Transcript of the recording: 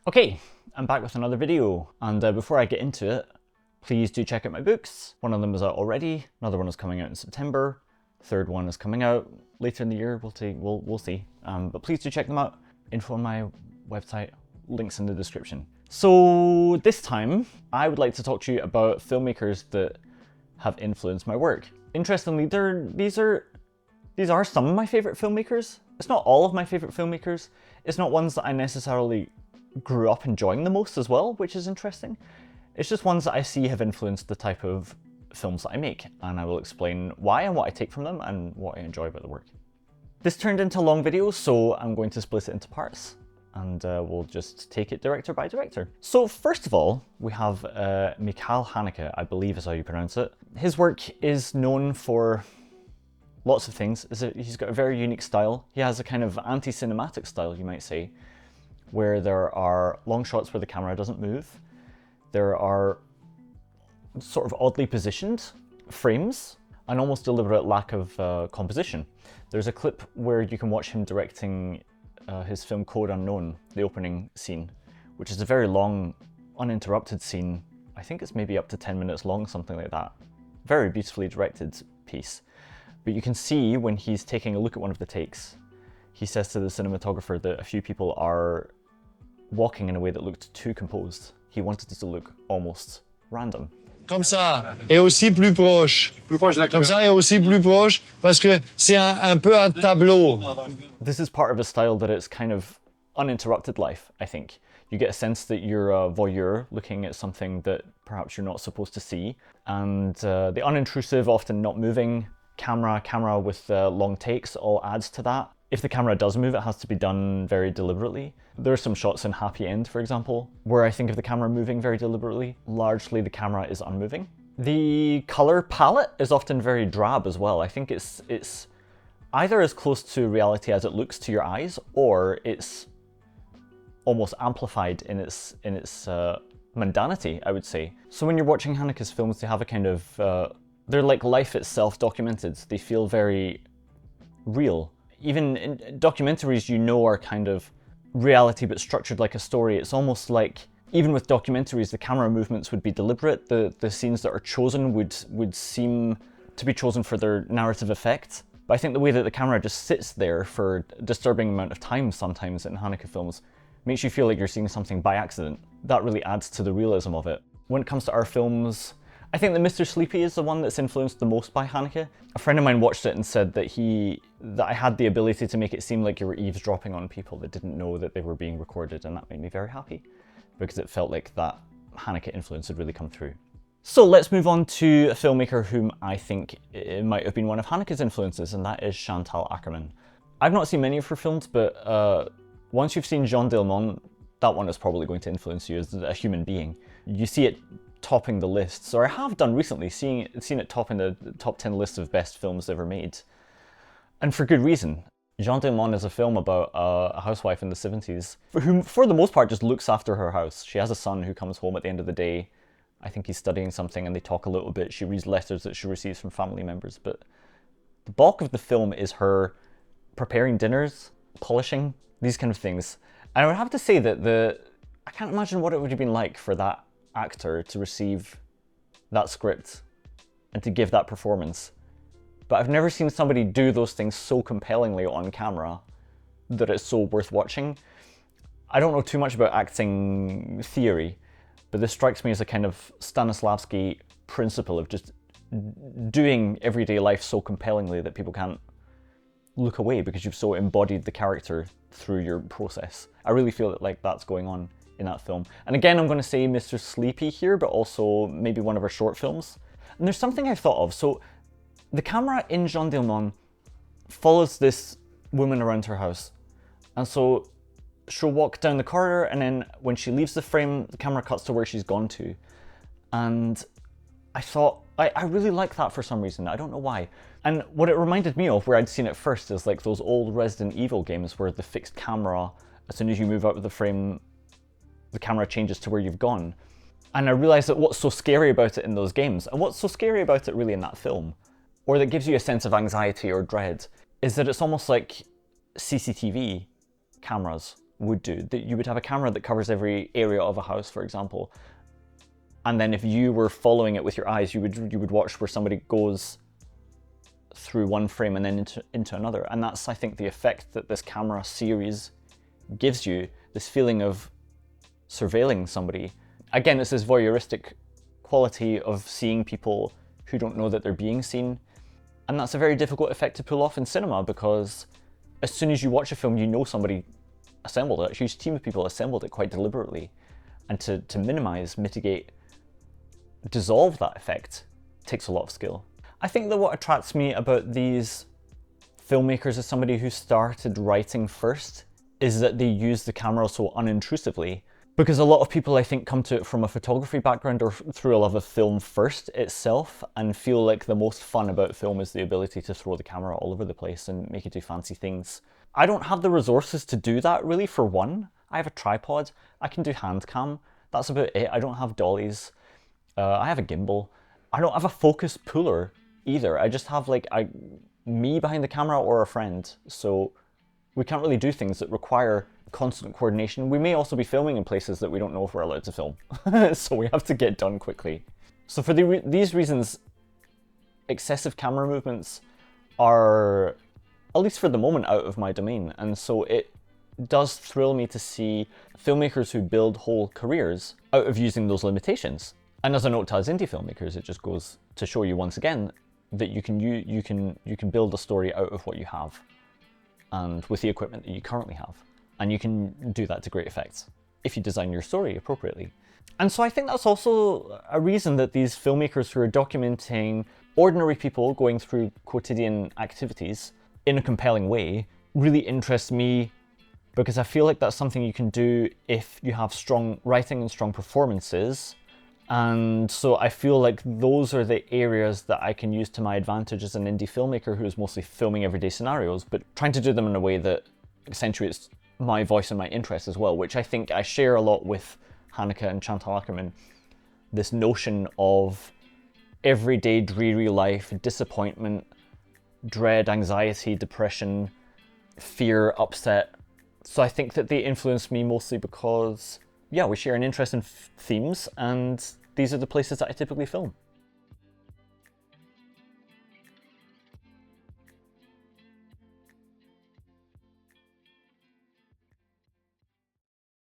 Okay, I'm back with another video, and before I get into it, please do check out my books. One of them is out already, another one is coming out in September, the third one is coming out later in the year, we'll see. But please do check them out. Info on my website, links in the description. So this time, I would like to talk to you about filmmakers that have influenced my work. Interestingly, these are some of my favorite filmmakers. It's not all of my favorite filmmakers. It's not ones that I necessarily grew up enjoying the most as well, which is interesting. It's just ones that I see have influenced the type of films that I make, and I will explain why and what I take from them and what I enjoy about the work. This turned into a long video, so I'm going to split it into parts, and we'll just take it director by director. So first of all, we have Mikael Haneke, I believe is how you pronounce it. His work is known for lots of things. He's got a very unique style. He has a kind of anti-cinematic style, you might say, where there are long shots where the camera doesn't move. There are sort of oddly positioned frames, an almost deliberate lack of composition. There's a clip where you can watch him directing his film Code Unknown, the opening scene, which is a very long, uninterrupted scene. I think it's maybe up to 10 minutes long, something like that. Very beautifully directed piece. But you can see when he's taking a look at one of the takes, he says to the cinematographer that a few people are walking in a way that looked too composed. He wanted it to look almost random. Comme ça, et aussi plus proche. Plus proche de la caméra. Comme ça, et aussi plus proche, parce que c'est un peu un tableau. This is part of a style that it's kind of uninterrupted life, I think. You get a sense that you're a voyeur looking at something that perhaps you're not supposed to see. And the unintrusive, often not moving camera with long takes all adds to that. If the camera does move, it has to be done very deliberately. There are some shots in Happy End, for example, where I think of the camera moving very deliberately. Largely, the camera is unmoving. The color palette is often very drab as well. I think it's either as close to reality as it looks to your eyes, or it's almost amplified in its mundanity, I would say. So when you're watching Haneke's films, they have a kind of, they're like life itself documented. They feel very real. Even in documentaries, you know, are kind of reality but structured like a story. It's almost like, even with documentaries, the camera movements would be deliberate. The scenes that are chosen would seem to be chosen for their narrative effect. But I think the way that the camera just sits there for a disturbing amount of time sometimes in Haneke films makes you feel like you're seeing something by accident. That really adds to the realism of it. When it comes to our films, I think that Mr. Sleepy is the one that's influenced the most by Haneke. A friend of mine watched it and said that I had the ability to make it seem like you were eavesdropping on people that didn't know that they were being recorded, and that made me very happy because it felt like that Haneke influence had really come through. So let's move on to a filmmaker whom I think it might have been one of Haneke's influences, and that is Haneke Akerman. I've not seen many of her films, but once you've seen Jean Delmont, that one is probably going to influence you as a human being. You see it topping the lists, or I have done recently, seen it top in the top 10 list of best films ever made. And for good reason. Jean Delmont is a film about a housewife in the 70s, who for the most part just looks after her house. She has a son who comes home at the end of the day. I think he's studying something and they talk a little bit. She reads letters that she receives from family members, but the bulk of the film is her preparing dinners, polishing, these kind of things. And I would have to say that I can't imagine what it would have been like for that actor to receive that script and to give that performance. But I've never seen somebody do those things so compellingly on camera that it's so worth watching. I don't know too much about acting theory, but this strikes me as a kind of Stanislavski principle of just doing everyday life so compellingly that people can't look away because you've so embodied the character through your process. I really feel like that's going on in that film. And again, I'm going to say Mr. Sleepy here, but also maybe one of her short films. And there's something I thought of. So the camera in Jean Delmont follows this woman around her house. And so she'll walk down the corridor, and then when she leaves the frame, the camera cuts to where she's gone to. And I thought, I really like that for some reason. I don't know why. And what it reminded me of, where I'd seen it first, is like those old Resident Evil games where the fixed camera, as soon as you move out of the frame, the camera changes to where you've gone. And I realized that what's so scary about it in those games, and what's so scary about it really in that film, or that gives you a sense of anxiety or dread, is that it's almost like CCTV cameras would do. That you would have a camera that covers every area of a house, for example. And then if you were following it with your eyes, you would watch where somebody goes through one frame and then into another. And that's, I think, the effect that this camera series gives you, this feeling of surveilling somebody. Again, it's this voyeuristic quality of seeing people who don't know that they're being seen. And that's a very difficult effect to pull off in cinema, because as soon as you watch a film, you know somebody assembled it, a huge team of people assembled it quite deliberately. And to minimize, mitigate, dissolve that effect takes a lot of skill. I think that what attracts me about these filmmakers as somebody who started writing first is that they use the camera so unintrusively. Because a lot of people, I think, come to it from a photography background or through a love of film first itself, and feel like the most fun about film is the ability to throw the camera all over the place and make it do fancy things. I don't have the resources to do that, really, for one. I have a tripod, I can do hand cam, that's about it. I don't have dollies, I have a gimbal. I don't have a focus puller either. I just have like me behind the camera or a friend. So we can't really do things that require constant coordination. We may also be filming in places that we don't know if we're allowed to film. So we have to get done quickly. So for these reasons, excessive camera movements are, at least for the moment, out of my domain. And so it does thrill me to see filmmakers who build whole careers out of using those limitations. And as a note to us indie filmmakers, it just goes to show you once again that you can build a story out of what you have and with the equipment that you currently have. And you can do that to great effect if you design your story appropriately. And so I think that's also a reason that these filmmakers who are documenting ordinary people going through quotidian activities in a compelling way really interest me, because I feel like that's something you can do if you have strong writing and strong performances. And so I feel like those are the areas that I can use to my advantage as an indie filmmaker who is mostly filming everyday scenarios, but trying to do them in a way that accentuates my voice and my interest as well, which I think I share a lot with Haneke and Akerman. This notion of everyday dreary life, disappointment, dread, anxiety, depression, fear, upset. So I think that they influence me mostly because, yeah, we share an interest in themes, and these are the places that I typically film.